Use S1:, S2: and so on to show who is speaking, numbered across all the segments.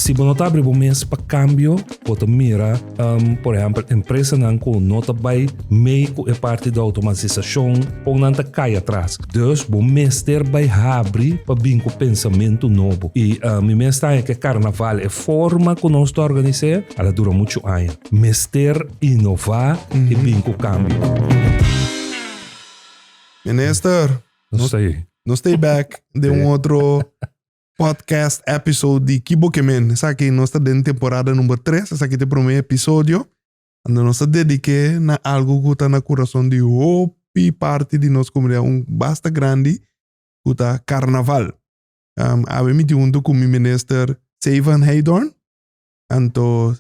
S1: Se você não abre o mês para câmbio, você mira, por exemplo, empresa não com nota by meio é parte da automatização, ou não tá cai atrás. Então, o mês ter vai abrir para vir com pensamento novo. E meu mês está é que carnaval é forma que nós estamos organizando, ela dura muito anos. Mês ter inovar e vir com câmbio.
S2: Minister,
S1: Não sei.
S2: nós stay back de outro podcast episode de Kibokemen. Essa aqui nós estamos em temporada número 3. Essa aqui é o primeiro episódio. Onde nós dedicamos a algo que está no coração de hopi parte de nossa comunidade. Basta grande que está carnaval. Abbiamo junto com o minister Sevan Heydorn. Então,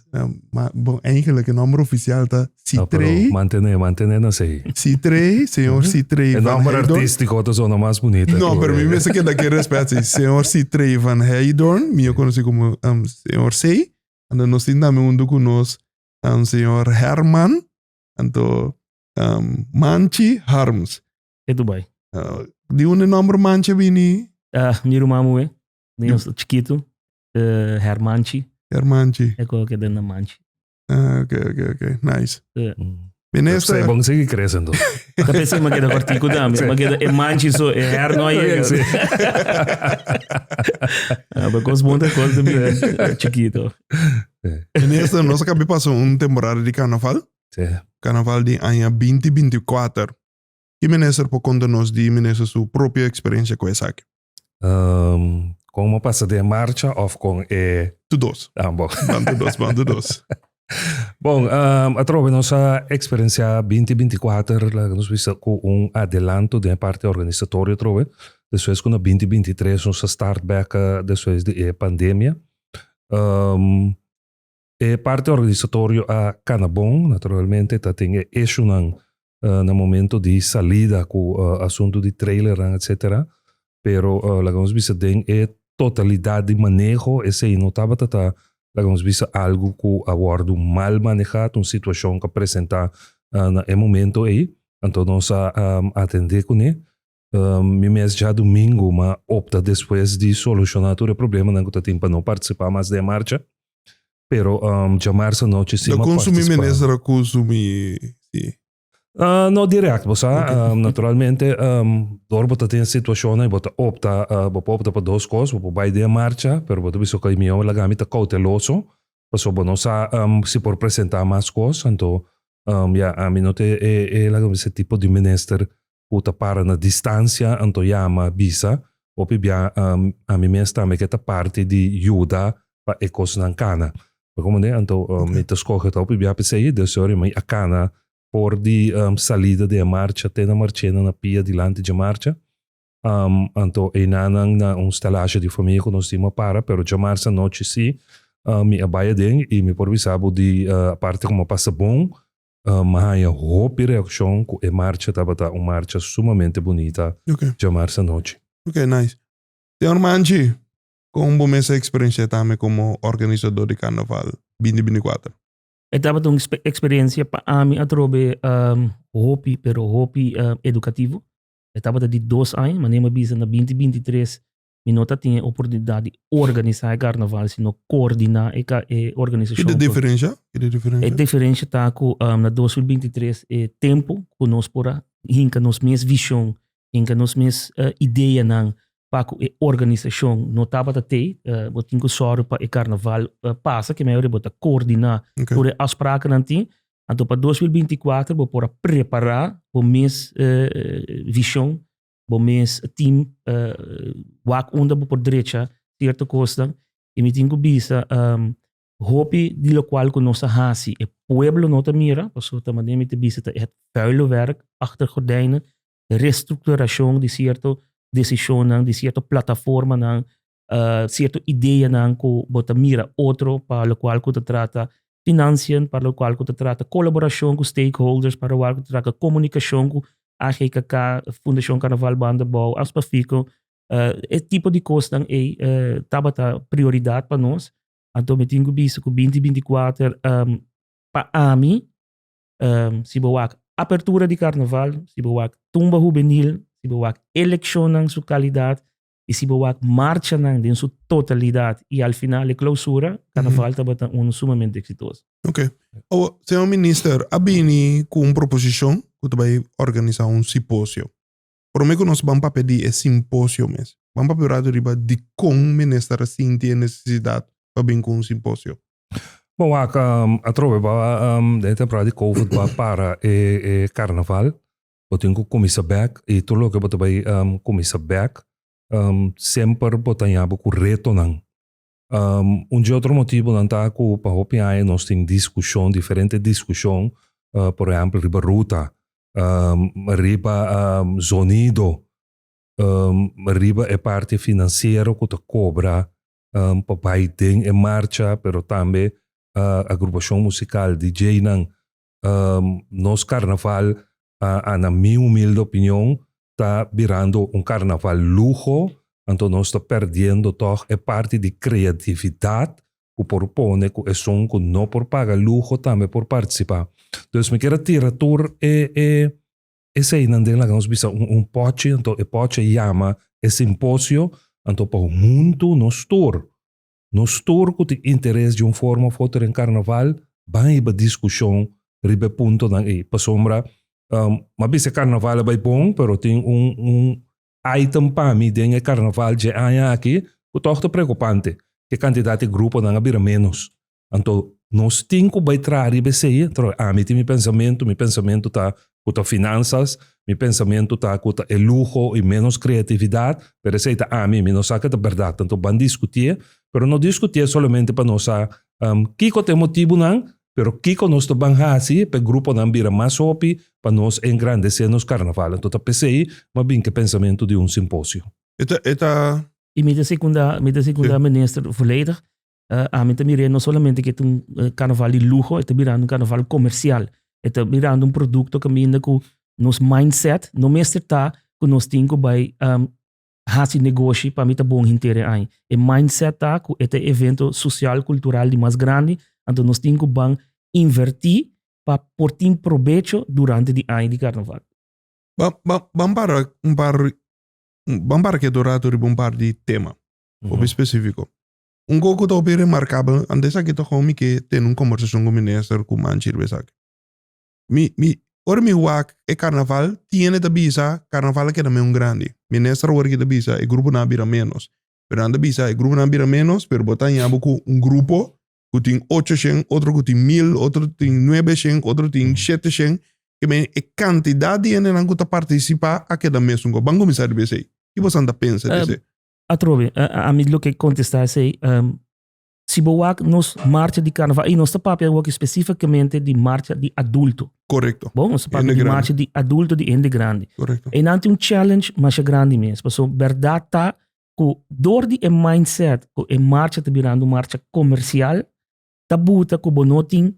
S2: eigenlijk o nome oficial está C3.
S1: Mantener, não sei.
S2: C3, senhor C3
S1: O
S2: Van
S1: nome
S2: Heydorn.
S1: artístico é a zona mais bonita.
S2: Não, para mim, esse aqui é daquele respeito. Senhor C3 Van Heydorn, eu conheci como senhor C. E nós temos também um com nós, senhor Herman. Então, Manchi Harms.
S3: É Dubai.
S2: De onde nome Manchi vini?
S3: Niru mamu nem chiquito, Hermanchi,
S2: Hermanchi.
S3: é que dentro da Manchi.
S2: Ok. Nice. Minister.
S1: Sei, bom, seguir crescendo.
S3: Eu pensei que era cortico também, mas é Manchi, so é Her não é. Mas com os montes coisas também chiquito.
S2: Minister, nós acabamos de passar uma temporada de carnaval.
S1: Sim.
S2: Carnaval de ano 2024. E minister pode contar-nos de minister sua própria experiência com essa aqui.
S1: Com uma passada de marcha ou com
S2: Tu dois.
S1: bom.
S2: Bando dois.
S1: Bom, a trova nossa experiência 2024, nós vimos com adelanto da parte organizatória, trova. Depois, com a 2023, nós start back depois da pandemia. A parte organizatória a Canabon, naturalmente, tem eixo no momento de salida com o assunto de trailer, etc. Pero, nós vimos a totalidade de manejo, esse não estava nós vimos algo que abordo mal manejado, uma situação que apresentar no momento aí. Então, nós atender com ele. Mês já domingo, mas opta depois de solucionar todo o problema, não tem para não participar mais da marcha. Pero, já março noite sim.
S2: Da consumir ministra consumir.
S1: Não direto, você naturalmente, você tem situação aí, você opta para duas coisas, você vai de marcha, pero você precisa que o meu lagamento cauteloso, você não se por apresentar mais coisas, então, a mim não tem esse tipo de minister que para na distância, então chama visa, ou a mim mesmo também que parte de ajuda para ecos na cana. Como né, então, me escolhe então para sair, de sorry, mas a cana por de salida de marcha até na marchena na pia delante de marcha. Então, na instalagem de família que nós temos para, pero de marcha noite sim, me abaia den e me porvisabo de a parte como passa bom, mas a roupa reação que a marcha estava uma marcha sumamente bonita de marcha noite.
S2: Ok, nice. Senhor Manchi, como essa experiência também como organizador de carnaval 2024?
S3: Estava uma experiência para mim a trobe hobby, pero hobby educativo. Estava de 2 anos, mas nem bisa na 2023 me nota tinha oportunidade de organizar carnaval, se não coordenar a organização.
S2: Que diferença?
S3: A diferença está com na 2023 é tempo que nós pora, hinca nos mesmas visão, hinca nos mesmas ideia não para a organização não estava até, eu tinha que sorrir para o carnaval passa que melhor botar coordenar por as afspraken não tem. Então para 2024 vou pora preparar o mês visão, o mês team, wak onda por direita certa coisa e me tinha que bisa hopi de lo qual que nós hasi e pueblo não te mira, porque também me te bisa het vuile werk achter gordijnen, reestruturação de certo decisão, de certa plataforma, certa ideia que bota mira outro para o qual que te trata financiamento, para o qual que te trata colaboração com stakeholders, para o qual que te trata comunicação com a GKK, Fundação Carnaval Banda Bau, as para fico, esse tipo de coisa é prioridade para nós. Então, eu tenho visto que 2024 para mim, se boa apertura de carnaval, se boa tumba juvenil, se boa eleição na sua qualidade, e se boa marcha nang em sua totalidade e al final a clausura, carnaval tá sumamente exitoso.
S2: Ok. O, senhor ministro, abini com proposição que vai organizar simpósio. Por mim que nós vamos pedir esse simpósio mesmo. Vamos pedir de como o ministro sente a necessidade para vir com simpósio.
S1: Bom, a trove de temporada de COVID para e carnaval. Eu tenho que começar back e tudo que eu vai começar back sempre botar com reto não. De outro motivo não tá com para opinar nós tem discussão diferente discussão por exemplo riba ruta riba sonido riba é parte financeira que te cobra para vai ter em marcha pero também agrupação musical DJ não nos carnaval na minha humilde opinião está virando carnaval lujo. Então nós estamos perdendo toch a parte de criatividade que propõe que é som que não por pagar luxo também por participar. Então me quero tirar tour esse aí não tem lá nós bisa pote então o pote chama simpósio então para o mundo nos tour que tem interesse de forma foto em carnaval vai para discussão ribe ponto não é para sombra mas bisa carnaval é bom pero tem item para mim dentro do carnaval de aqui que toch te preocupante que quantidade de grupo não abrir menos então nós temos que bailar e beceia meu pensamento tá com finanças meu pensamento tá com luxo e menos criatividade pero esse tá mim não sabe a verdade então vamos discutir pero não discutir somente para nós que tem motivo não pero que nós estamos assim para o grupo não vira mais opi para nós engrandecer nos carnaval então tá pensei mas bem que pensamento de simpósio
S3: E met de segunda minister volledig met de mirando solamente que carnaval de lujo é mirando carnaval comercial é mirando produto que minda com nos mindset no mestre tá que nós temos by hasi negócio para mim tá bom inteiro aí e mindset tá com este evento social cultural de mais grande então nós temos que invertir para portar proveito durante o ano de carnaval.
S2: Vamos para que dourado um par de tema específico. Coisa que é remarcável, antes aqui tô com que tem uma conversação com o ministro com Manchir Besak. Wak e carnaval tiene da bisa carnaval que também grande. Ministro work da bisa e grupo na bira menos. Pero anda bisa e grupo na bira menos, pero botan yabo com grupo que tem 800, outro que tem 1000, outro tem 900, outro tem 700. Que bem, a quantidade de gente que participa aqui da mesma. Vamos começar a ver isso. O que você anda pensando disso?
S3: A trove, a mim lo que contestar é se boa nos marcha de carnaval e nosso papel é especificamente de marcha de adulto.
S2: Correto.
S3: Bom, nosso papel de marcha de adulto de ende grande.
S2: Correto.
S3: E não tem challenge mais grande mesmo. Porque verdade tá que door die mindset que marcha te virando marcha comercial tá buta que bonotin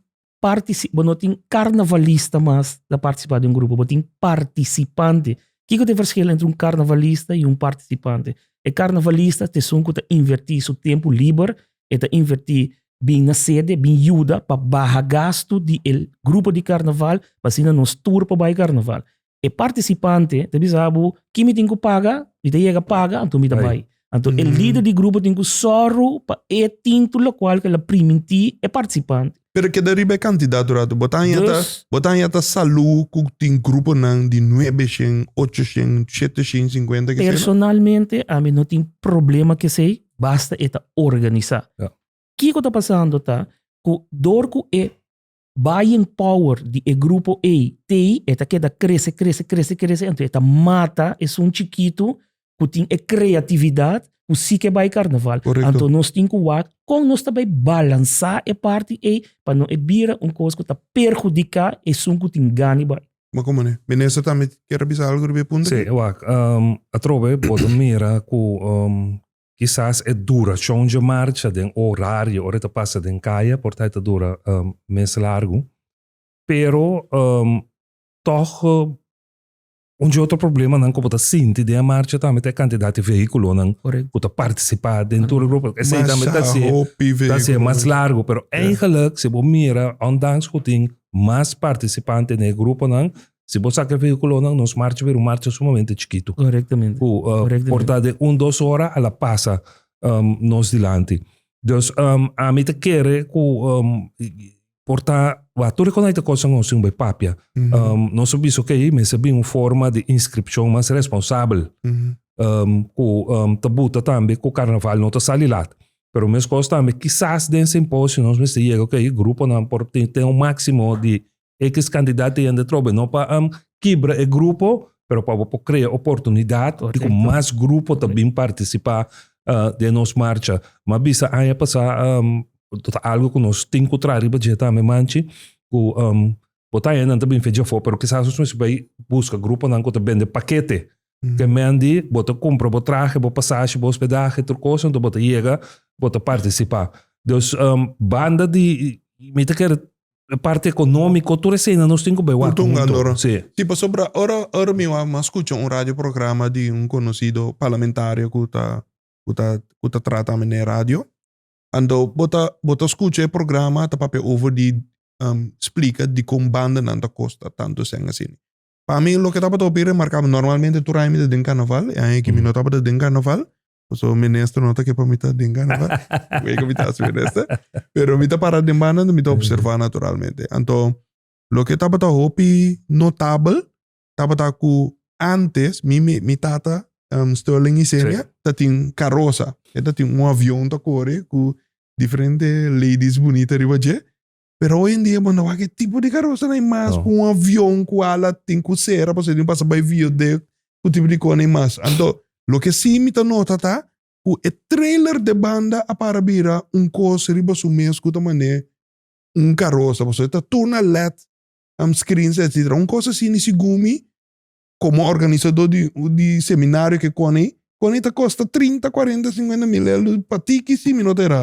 S3: carnavalista mas da participar de grupo, bonotin participante. Que é o verschil entre carnavalista e participante? E carnavalista te son que invertir seu tempo livre e te invertir bem na sede, bem ajuda para barra gasto de grupo de carnaval para se não tour para o carnaval. E participante, te bisabo, que me tem que pagar, e te chega paga, então me dá vai. Então, o líder de grupo tem que sorro para o título qual que ela primiti é participante.
S2: Pero que deriva candidato rato, botan yata salu que tem grupo nang de 900, 800, 750 que
S3: personalmente, a mim não tem problema que sei, basta eta organizar. O que está passando tá? Que dor que é buying power de grupo A, T, eta queda cresce, então eta mata é chiquito que tem criatividade, que sim que vai carnaval.
S2: Correcto.
S3: Então nós temos que com nós também balançar a parte A para não vira coisa que está perjudicar e som que tem ganho vai.
S2: Mas como é? Vanessa também quer avisar algo de ponto?
S1: Sim, a trove pode mirar que quizás é duração de marcha, de horário, hora passa de caia, portanto dura mês largo, pero toch outro problema não como tá sinto de a marcha também tem quantidade de veículo não que participar dentro do grupo esse também tá ser mais largo pero eigenlijk se você mira ondanks que tem mais participantes no grupo não Se você quer veículo, nos marcha ver marcha sumamente chiquito.
S3: Corretamente.
S1: Porta de 1-2 horas, ela passa nos dilante. Dus a mim te quer porta tu reconhece coisa não sim bem papia. Nós sabemos que mas sabe uma forma de inscrição mais responsável. Tabuta também com o carnaval não tá salilado. Pero mesmo coisa também quizás desse impósito nós me chega ok grupo não por tem máximo de X candidato e ande trobe não para quebra o grupo, pero para criar oportunidade de que mais grupo também participar de nos marcha. Mas bisa aí passar algo que nós temos que trazer para gente também manche que botar ainda também fez já foi, pero quizás nós vai busca grupo não que também de paquete que mendi bota compra bota traje bota passagem bota hospedagem tudo coisa então bota chega bota participar. Dus banda de me te quer parte econômica, tudo isso ainda nós temos que ver o
S2: Sì. Tipo, ora mi escucho un radioprogramma di un conosciuto parlamentario che tratta nella radio. Ando, bota escucha il programma, ta proprio over di explica di come banda non costa tanto sen assim. Para mim, lo que tava a ouvir marcava normalmente tu raimi de carnaval, e aí que mi notava de carnaval, so ministro nota que para mim tá de carnaval, que mi tá ministro, pero mi tá para de banda, mi tá observar naturalmente. Então, lo que tava a ouvir notável, tava a ku antes mi tata Sterling e Senia, tá tinha carroça, tá tinha avião tá corre com diferentes ladies bonitas riba je. Pero hoy en día, bueno, ¿qué tipo de carroza no hay más? Con un avión, con ala, tem com cera, para você não passar by view de o tipo de coisa mais. Então, lo que sim me tá nota tá, o trailer de banda a para vira coisa riba su mês com mané carroça, você tá tudo LED, screens, etc. Coisa assim nesse gumi, como organizador de seminário que com tá costa 30, 40, 50 mil euros, para ti que sim me notará.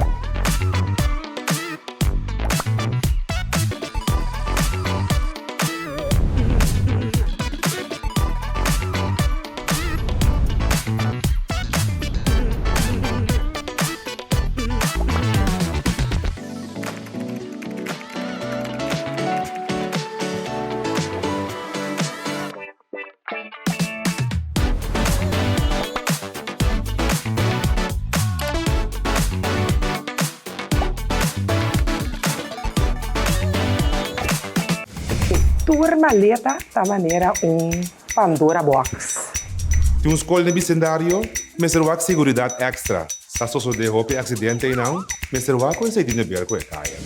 S4: Tour maleta da maneira Pandora Box.
S5: Tem escola de bicendário, mas será que segurança extra. Se a de roupa acidente e não, mas será que você tem de ver com a caia.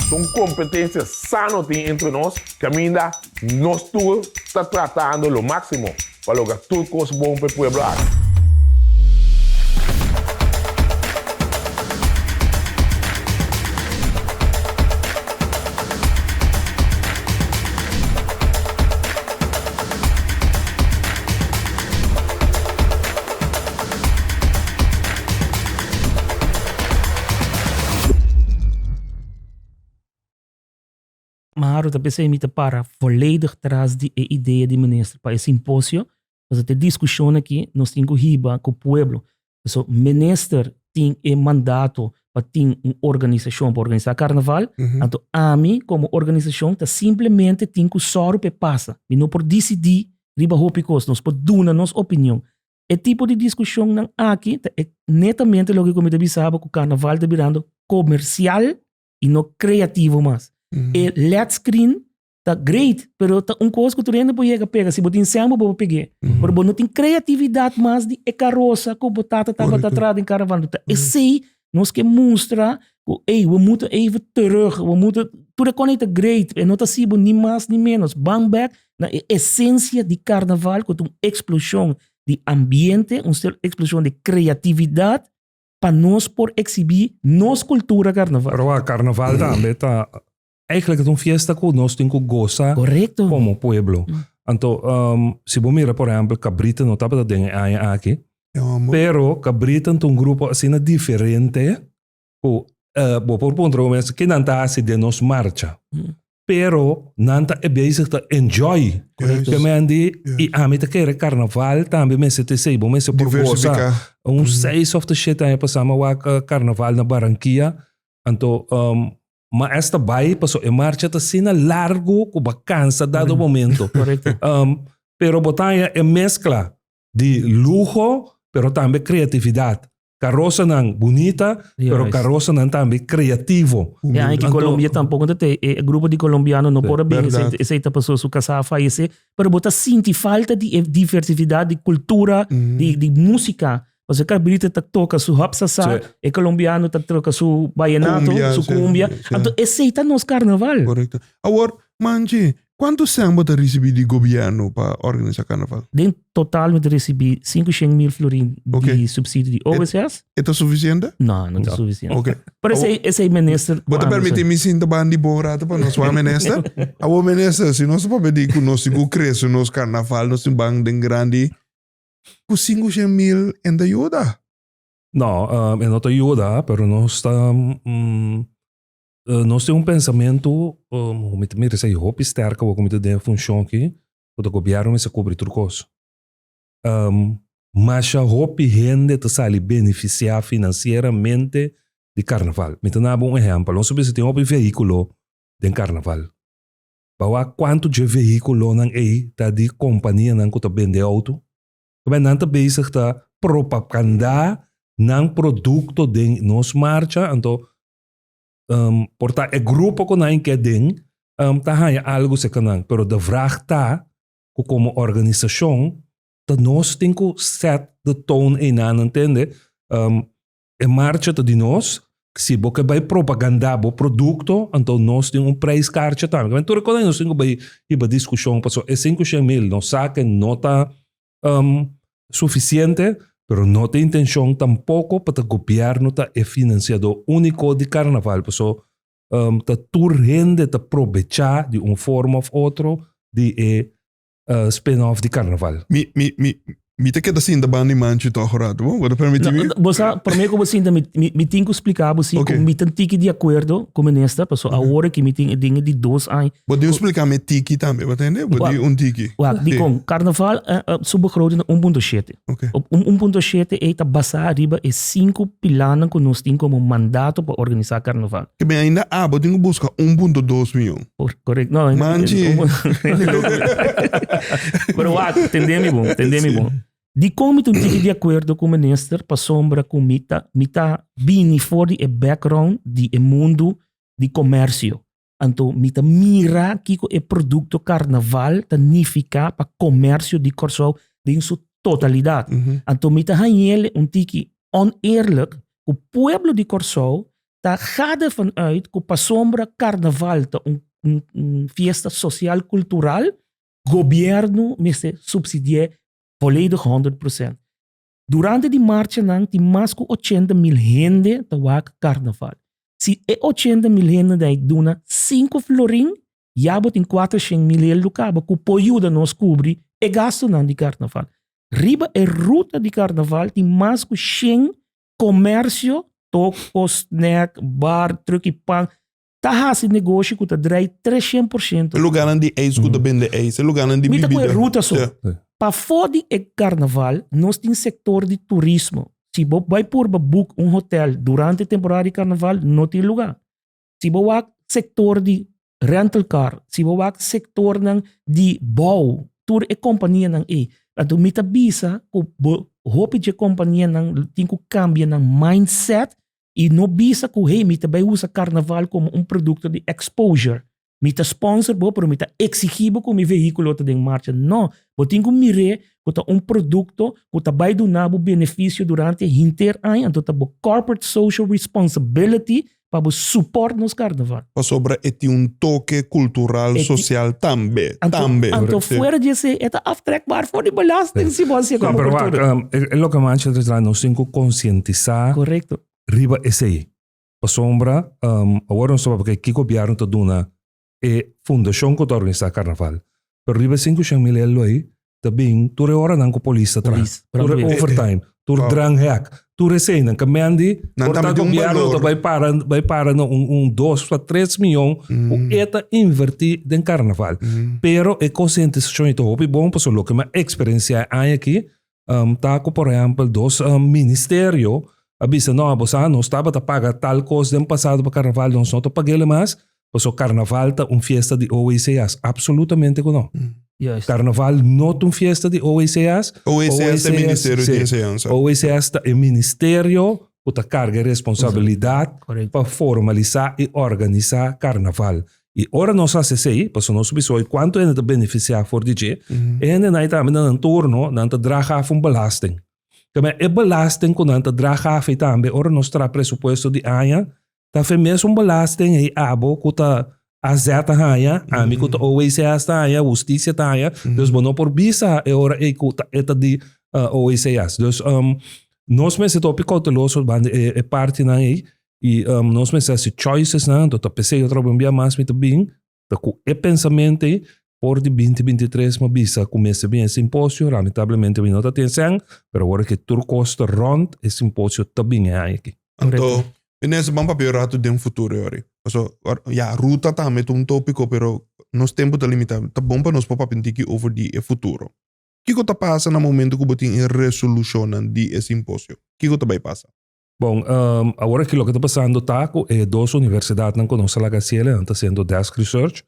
S6: São competências sanas entre nós, que ainda nós todos estamos tratando o máximo para lograr tudo coisa bom para o povo.
S3: Maar dat pensei me para volledig atrás de ideia de ministro para esse simpósio, mas até discussão aqui nós temos que riba com o povo. So, ministro tem mandato para ter uma organização para organizar carnaval, então a mim como organização tá simplesmente tem que só para passar, e não por decidir riba hopicos, nós por dar nossa opinião. É tipo de discussão não aqui é netamente o que como te sabe que o carnaval está virando comercial e não criativo mais. E LED screen tá great, pero tá coisa que tu ainda pode pegar, se botar em cima pode pegar. Porque não tem criatividade mais de carroça com batata tá atrás em carnaval. E sei nós que mostra que we moeten even terug, we moeten tudo conecta great, e não tá sibo nem mais nem menos. Bang back na essência de carnaval com uma explosão de ambiente, uma explosão de criatividade para nós por exibir nossa cultura carnaval.
S1: Pero a carnaval também tá eigenlijk het een fiesta que nós temos que gozar como pueblo. Então, se você mira, por exemplo, Cabrita não está para ter aqui, pero Cabrita é um grupo assim diferente, por ponto, que não está assim de nos marcha. pero nanta é bezig te enjoy.
S2: Correcto.
S1: Que men di
S2: Ja.
S1: i ami te kere carnaval tambe mensen te sebo mensen proposa
S2: Diversificar.
S1: seis of the shit aí passama wa carnaval na Barranquilla. Anto ma esta bai paso e marcha ta sina largo com vacanza dado momento.
S3: Correcto.
S1: Pero botanya é mescla de lujo, pero também criatividade. Carroça não bonita, pero
S3: Yes.
S1: carroça não também criativo.
S3: Ja, en que
S1: Anto-
S3: Colombia tampoco te grupo de colombiano no por bem
S2: verdade.
S3: essa pessoa su casa fallecer, pero bota sinti falta de diversidade de cultura, de música. Você quer abrir tá toca su hapsa
S1: Sim.
S3: e colombiano tá toca su vallenato,
S2: Cumbia,
S3: su
S2: sim,
S3: cumbia.
S2: sim.
S3: Então esse tá nos carnaval.
S2: Correcto. Agora, Manji, quanto samba te recebi de governo para organizar carnaval?
S3: Den total met recebi 500.000 florin
S2: Okay.
S3: de subsídio de OBCS.
S2: É suficiente?
S3: Não, não é
S1: Não.
S3: suficiente.
S2: Ok.
S3: Pero esse minister...
S2: Bota permitir me sinta bandi bom rato para nós, minister. A o minister, se nós para pedir que nós sigo crescer nos carnaval, nós bang den grande, com 500.000 em da ajuda.
S1: Não, não te ajuda, pero nós nós temos pensamento, como te mira, sei, hope sterker, como te dê função aqui, o governo se cobre turcos. Mas a hope gente te sale beneficiar financeiramente de carnaval. Me dá um exemplo, nós sabemos que tem um veículo de carnaval. Bawa quanto de veículo não é tá de companhia não que tá vende auto, que não tá bezig tá propaganda ng produto de nos marcha, então porta é grupo ko na que ding tá haya algo se kanang, pero de vraag tá como organização tá nós tem que set the tone e na entende é marcha tá de nós se boca vai propaganda bo produto, então nós tem preço caro também. Mas tu reconhece nós tem que vai iba discussão passou é 500.000 não saque nota suficiente. Pero no tem intenção tampoco para o governo tá é financiador único de carnaval. Porque tá turrende tá aproveitar de uma forma ou outra de spin-off de carnaval.
S2: Me te queda assim da bandi manchi to rato, bom? Bota permitir me?
S3: Você, para mim, como assim, me tenho que explicar, assim,
S2: Okay.
S3: como me tenho de acordo com minister, porque agora que me tenho dinheiro de 2 anos,
S2: Bota eu explicar me tiki também, entende? Bota tiki.
S3: die com carnaval, subbegroting 1.7.
S2: Ok.
S3: Op 1.7 é a base arriba e 5 pilares que nós temos como mandato para organizar carnaval.
S2: Que bem ainda, bota eu buscar 1.2 milhão.
S3: Correto? Não,
S2: Manchi.
S3: Pero entendemos bom. De como eu tenho de acordo com o minister para sombra com mita bem fora de background de mundo de comércio. Então, mita mira que o produto carnaval significa para comércio de Corsol em sua totalidade. Então, mita hanele tiki oneerlijk o pueblo de Corsol tá gade vanuit que para sombra carnaval tá fiesta social cultural governo me subsidia volledig 100%. Durante die marcha nang die mais que 80.000 gente te wak carnaval. Se é 80.000 gente daí duna 5 florin, já bot em 400.000 lucaba que poiuda nos cobrir e gasto nang de carnaval. Riba é ruta de carnaval die mais que 100 comércio, toco, snack, bar, truque, pão. Tá esse negócio que tá drai 300%.
S2: Lugar onde é isso que tá bem de é lugar onde
S3: Mita com a
S2: bebida.
S3: ruta só. Para fora de carnaval, nós temos setor de turismo. Se você vai por book hotel durante a temporada de carnaval, não tem lugar. Se você vai setor de rental car, se você vai setor de bau, tour e companhia nang e. Então, mita bisa que hope de companhia nang tem que cambiar nang mindset e não bisa que hey, mita vai usar carnaval como produto de exposure. Mita sponsor bo, pero mita exigibo com mi veículo tá em marcha. Não, bo tenho mire que tá produto que tá vai donar benefício durante inteiro ano, então tá bo corporate social responsibility para bo support nos carnaval.
S2: Para sobra é toque cultural, social também.
S3: Então fora disso, é aftrekbaar voor de belasting se você
S1: No,
S3: como
S1: pero
S3: cultura.
S1: é lo que mancha de trás, nós temos que conscientizar
S3: Correcto.
S1: riba esse aí. Para sombra, agora não sabe porque que governo tá dona é fundação que tá organizar carnaval. Pero riba 500.000 aí, também tu ora não com polícia
S3: Police,
S1: tu
S3: bravo.
S1: overtime tu
S2: Oh.
S1: drang hack tu recém que mendi
S2: Não
S1: porta
S2: tá me
S1: governo
S2: valor.
S1: vai para no 2 a 3 milhões o eta invertir den carnaval pero é conscientização então hopi bom para o que uma experiência aí aqui tá com por exemplo dos ministério avisa não você não estava a pagar tal coisa do passado para carnaval não só pagar mais porque o carnaval tá fiesta de OECS absolutamente não
S3: Juist.
S1: carnaval não é fiesta de OECS
S2: OECS é Ministério de
S1: sim.
S2: Enseñanza.
S1: OECS é ministério que carga responsabilidade
S3: Correct.
S1: para formalizar e organizar carnaval. E ora nós fazemos isso, porque nós sabemos quanto é de beneficiar for DJ, e nós também não turno, não draga af belasting. Também é belasting que não draga af também, ora nós traz pressuposto de aia, tá mesmo belasting e abo que tá a zeta aia, amigo que OECS aia, justiça aia, dus não por visa e ora e que tá de OECS. Dus nós mesmo estamos cautelosos, é parte na aí. E nós pensamos choices, né? Então, pensei eu trabalho mais muito bem. Então, é pensamento por de 2023, mas bisa começa bem esse imposto, lamentavelmente não está atenção, mas agora que tudo custa rond, esse imposto também é aqui.
S2: Então, nesse bom papel rato de um futuro, ori. Also, ja, ruta também é um tópico, pero nos tempo tá limitado. Tá bom para nós papar pentiki over die futuro. O que tá passa no momento que botin em resolução de esse imposto? O que tá vai passar?
S1: Bom, agora que o que está passando está é duas universidades não conhecem a Gaciela, está sendo desk research,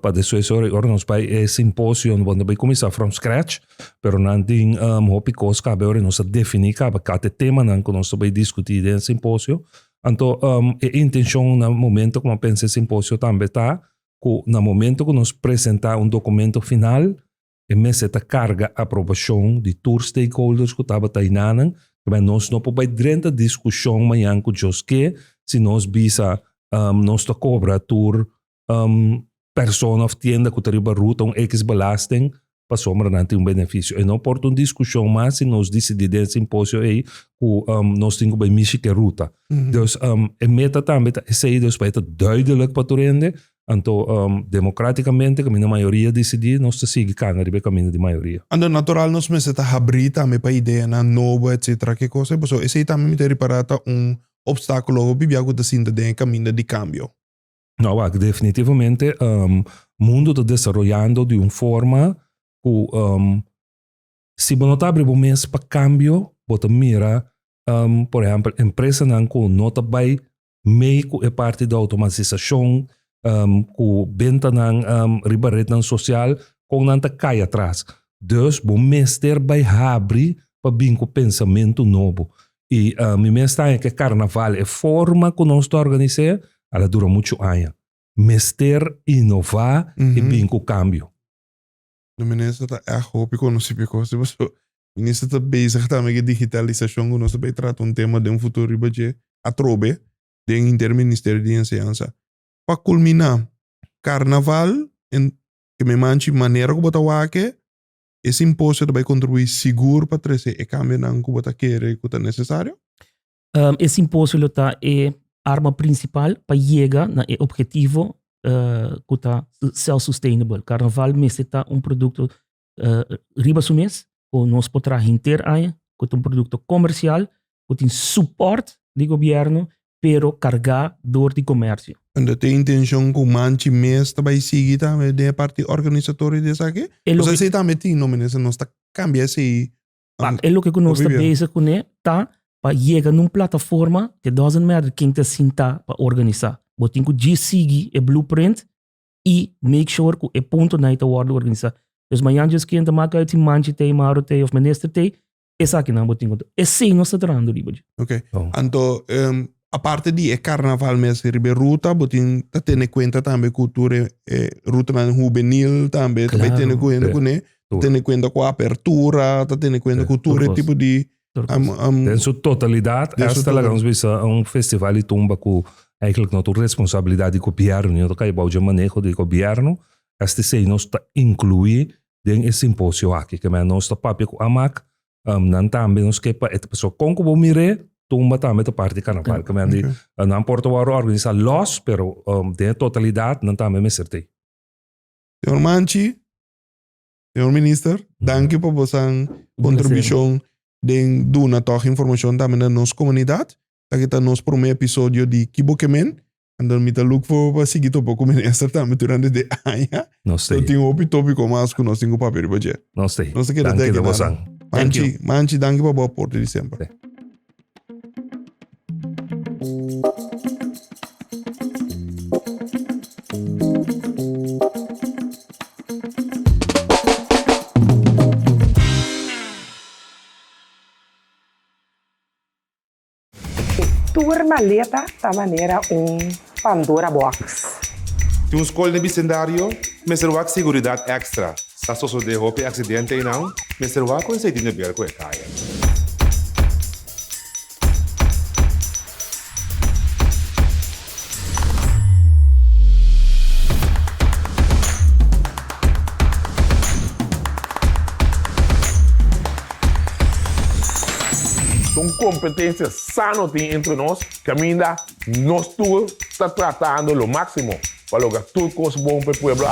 S1: para isso agora nós vai esse imposto onde vai começar from scratch, pero não tem hopicos que agora nós definir cada tema não que nós vai discutir esse imposto. Então, a intenção no momento como pensa esse imposto também está, que no momento que nós apresentar documento final, e mesmo essa carga aprovação de todos os stakeholders que estava tainando, mas nós não podemos dentro da discussão amanhã com os que se nós bisa nós te cobra por pessoa ou tienda que tem ruta X belasting para sombra não tem benefício e não porta uma discussão mais se nós decidimos esse imposto aí que nós temos bem mexer que ruta dus a meta também é sair dus para duidelijk para tu rende então democraticamente que a maioria decidir nós te sigue cana de caminho de maioria.
S2: Ando natural nos meses tá abrir também para ideia na nova etc que coisa, então esse também me ter para obstáculo o bibiago da cinta de caminho de cambio.
S1: Não, definitivamente o mundo está desenvolvendo de uma forma que se não está abrindo mês para cambio, você mira, por exemplo, empresa não está bem meio é parte da automatização, que venta não ribareta social, com não cai atrás. Dus, o mês ter vai abrir para vir com pensamento novo. E me mês é que carnaval é forma que nós organizamos, ela dura muito anos. Mester inovar e vir com cambio.
S2: O ministro tá hoop com nós porque o ministro tá bezig também com digitalização, que nós vai tratar tema de futuro budget a trobe de interministério de enseñanza. Para culminar, carnaval que me manche maneira que bota wake, esse imposto vai contribuir seguro para trazer e cambio não que bota querer que tá necessário.
S3: Esse imposto é arma principal para chegar no objetivo que está self-sustainable. Carnaval é produto riba do mês, que nós podemos inter aí, que é produto comercial, que tem suporte do governo, pero cargar door de comércio.
S2: En dat de intenção que o manche mês também seguir também de parte organizatória dessa aqui. Você sei também tem nome nessa nós tá cambia esse.
S3: É o que nós está bezig com tá para chegar numa plataforma que doesn't matter quem te sinta para organizar. Você tem que seguir o blueprint e make sure que é ponto na ita word organizar. Dus manhã just quem te marca uit manche te maro te of minister te, essa aqui não botinho. É sim nós está trazendo riba.
S2: Ok. Então a parte de carnaval mesmo ribe ruta, botin tá tendo conta também cultura ruta na juvenil também, também tendo conta com né, tendo conta com a apertura, tá tendo conta com cultura tipo de
S1: em sua totalidade, esta é um festival de tumba que eigenlijk não tem responsabilidade do governo, não tem o manejo do governo, este sei nós está incluir dentro esse imposto aqui, que é nosso papel com a MAC, não também nós que é pessoa com que vou mirar tumba também da parte de carnaval, que é não importa o organizar los, pero de totalidade não também me certei.
S2: Senhor Manchi, Senhor Minister, dank u por vossa contribuição de dar toch informação também na nossa comunidade. Aqui está nosso primeiro episódio de Kibo Kemen. E dan met look voor seguir topo com o minister também durante de ano.
S1: Não sei.
S2: Eu tenho outro tópico mais que nós temos papel para ver.
S1: Não sei.
S2: Não sei que
S1: Danke
S2: daqui
S1: da você.
S2: Manchi, danke para boa porta de sempre.
S4: Turmaleta da maneira Pandora Box.
S5: Se escola no vecindário, me serve seguridade extra. Se a de roupa acidente não, me serve com esse dinheiro que é caia.
S6: São competências sanas entre nós, que ainda nós todos está tratando o máximo para lograr tudo coisa bom para o pueblo.